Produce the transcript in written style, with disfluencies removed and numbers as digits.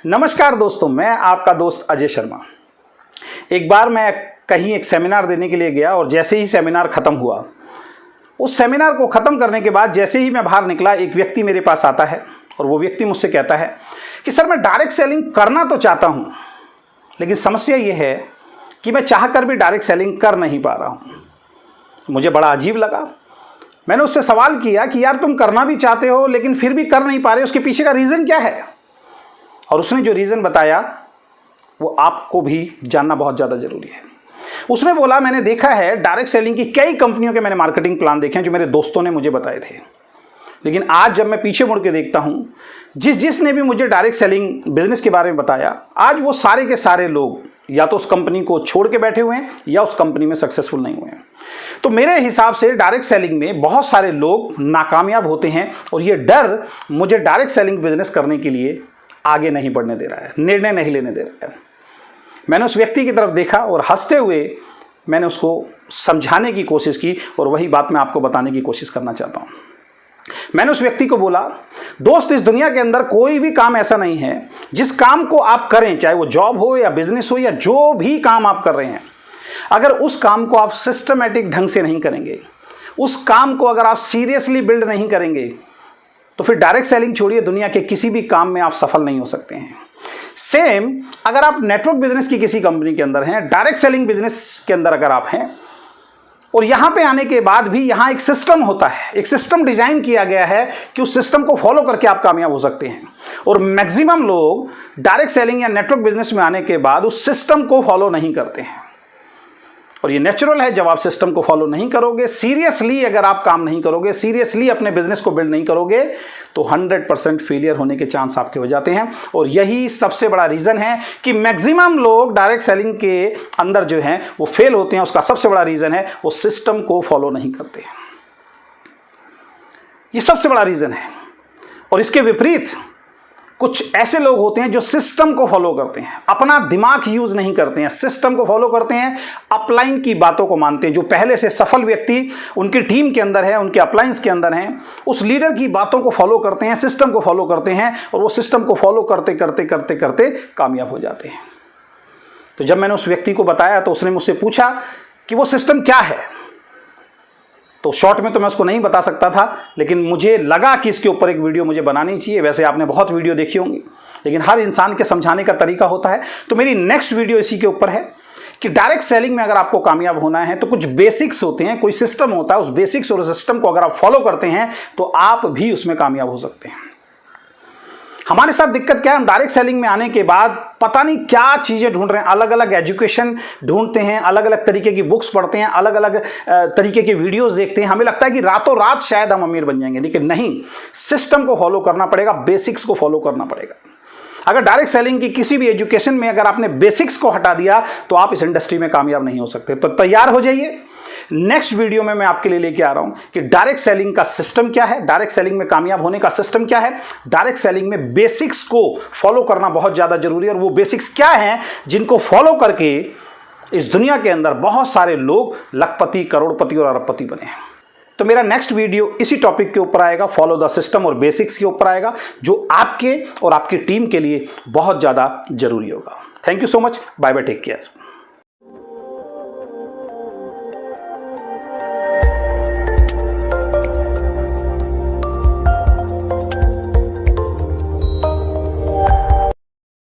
नमस्कार दोस्तों, मैं आपका दोस्त अजय शर्मा। एक बार मैं कहीं एक सेमिनार देने के लिए गया और जैसे ही सेमिनार ख़त्म हुआ, उस सेमिनार को ख़त्म करने के बाद जैसे ही मैं बाहर निकला, एक व्यक्ति मेरे पास आता है और वो व्यक्ति मुझसे कहता है कि सर, मैं डायरेक्ट सेलिंग करना तो चाहता हूँ, लेकिन समस्या ये है कि मैं चाह कर भी डायरेक्ट सेलिंग कर नहीं पा रहा हूँ। मुझे बड़ा अजीब लगा। मैंने उससे सवाल किया कि यार, तुम करना भी चाहते हो लेकिन फिर भी कर नहीं पा रहे, उसके पीछे का रीज़न क्या है? और उसने जो रीज़न बताया वो आपको भी जानना बहुत ज़्यादा ज़रूरी है। उसने बोला, मैंने देखा है डायरेक्ट सेलिंग की कई कंपनियों के मैंने मार्केटिंग प्लान देखे हैं जो मेरे दोस्तों ने मुझे बताए थे, लेकिन आज जब मैं पीछे मुड़ के देखता हूँ, जिसने भी मुझे डायरेक्ट सेलिंग बिजनेस के बारे में बताया, आज वो सारे के सारे लोग या तो उस कंपनी को छोड़ के बैठे हुए हैं या उस कंपनी में सक्सेसफुल नहीं हुए हैं। तो मेरे हिसाब से डायरेक्ट सेलिंग में बहुत सारे लोग नाकामयाब होते हैं और ये डर मुझे डायरेक्ट सेलिंग बिजनेस करने के लिए आगे नहीं बढ़ने दे रहा है, निर्णय नहीं लेने दे रहा है। मैंने उस व्यक्ति की तरफ देखा और हंसते हुए मैंने उसको समझाने की कोशिश की और वही बात मैं आपको बताने की कोशिश करना चाहता हूँ। मैंने उस व्यक्ति को बोला, दोस्त, इस दुनिया के अंदर कोई भी काम ऐसा नहीं है जिस काम को आप करें, चाहे वो जॉब हो या बिजनेस हो या जो भी काम आप कर रहे हैं, अगर उस काम को आप सिस्टमैटिक ढंग से नहीं करेंगे, उस काम को अगर आप सीरियसली बिल्ड नहीं करेंगे, तो फिर डायरेक्ट सेलिंग छोड़िए, दुनिया के किसी भी काम में आप सफल नहीं हो सकते हैं। सेम अगर आप नेटवर्क बिजनेस की किसी कंपनी के अंदर हैं, डायरेक्ट सेलिंग बिजनेस के अंदर अगर आप हैं और यहां पे आने के बाद भी यहां एक सिस्टम होता है, एक सिस्टम डिजाइन किया गया है कि उस सिस्टम को फॉलो करके आप कामयाब हो सकते हैं। और मैक्सिमम लोग डायरेक्ट सेलिंग या नेटवर्क बिजनेस में आने के बाद उस सिस्टम को फॉलो नहीं करते हैं और ये नेचुरल है। जब आप सिस्टम को फॉलो नहीं करोगे, सीरियसली अगर आप काम नहीं करोगे, सीरियसली अपने बिजनेस को बिल्ड नहीं करोगे, तो 100% फेलियर होने के चांस आपके हो जाते हैं। और यही सबसे बड़ा रीज़न है कि मैक्सिमम लोग डायरेक्ट सेलिंग के अंदर जो हैं वो फेल होते हैं। उसका सबसे बड़ा रीज़न है वो सिस्टम को फॉलो नहीं करते हैं। ये सबसे बड़ा रीज़न है। और इसके विपरीत कुछ ऐसे लोग होते हैं जो सिस्टम को फॉलो करते हैं, अपना दिमाग यूज नहीं करते हैं, सिस्टम को फॉलो करते हैं, अपलाइन की बातों को मानते हैं। जो पहले से सफल व्यक्ति उनकी टीम के अंदर है, उनके अपलाइंस के अंदर हैं, उस लीडर की बातों को फॉलो करते हैं, सिस्टम को फॉलो करते हैं और वो सिस्टम को फॉलो करते करते करते करते कामयाब हो जाते हैं। तो जब मैंने उस व्यक्ति को बताया तो उसने मुझसे पूछा कि वो सिस्टम क्या है। तो शॉर्ट में तो मैं उसको नहीं बता सकता था, लेकिन मुझे लगा कि इसके ऊपर एक वीडियो मुझे बनानी चाहिए। वैसे आपने बहुत वीडियो देखी होंगी, लेकिन हर इंसान के समझाने का तरीका होता है। तो मेरी नेक्स्ट वीडियो इसी के ऊपर है कि डायरेक्ट सेलिंग में अगर आपको कामयाब होना है तो कुछ बेसिक्स होते हैं, कोई सिस्टम होता है। उस बेसिक्स और सिस्टम को अगर आप फॉलो करते हैं तो आप भी उसमें कामयाब हो सकते हैं। हमारे साथ दिक्कत क्या है, हम डायरेक्ट सेलिंग में आने के बाद पता नहीं क्या चीज़ें ढूंढ रहे हैं, अलग अलग एजुकेशन ढूंढते हैं, अलग अलग तरीके की बुक्स पढ़ते हैं, अलग अलग तरीके के वीडियोस देखते हैं। हमें लगता है कि रातों रात शायद हम अमीर बन जाएंगे, लेकिन नहीं, सिस्टम को फॉलो करना पड़ेगा, बेसिक्स को फॉलो करना पड़ेगा। अगर डायरेक्ट सेलिंग की किसी भी एजुकेशन में अगर आपने बेसिक्स को हटा दिया तो आप इस इंडस्ट्री में कामयाब नहीं हो सकते। तो तैयार हो जाइए, नेक्स्ट वीडियो में मैं आपके लिए लेके आ रहा हूं कि डायरेक्ट सेलिंग का सिस्टम क्या है, डायरेक्ट सेलिंग में कामयाब होने का सिस्टम क्या है, डायरेक्ट सेलिंग में बेसिक्स को फॉलो करना बहुत ज्यादा जरूरी है। और वो बेसिक्स क्या हैं जिनको फॉलो करके इस दुनिया के अंदर बहुत सारे लोग लखपति, करोड़पति और अरबपति बने हैं। तो मेरा नेक्स्ट वीडियो इसी टॉपिक के ऊपर आएगा, फॉलो द सिस्टम और बेसिक्स के ऊपर आएगा, जो आपके और आपकी टीम के लिए बहुत ज्यादा जरूरी होगा। Thank you so much, bye bye, take care.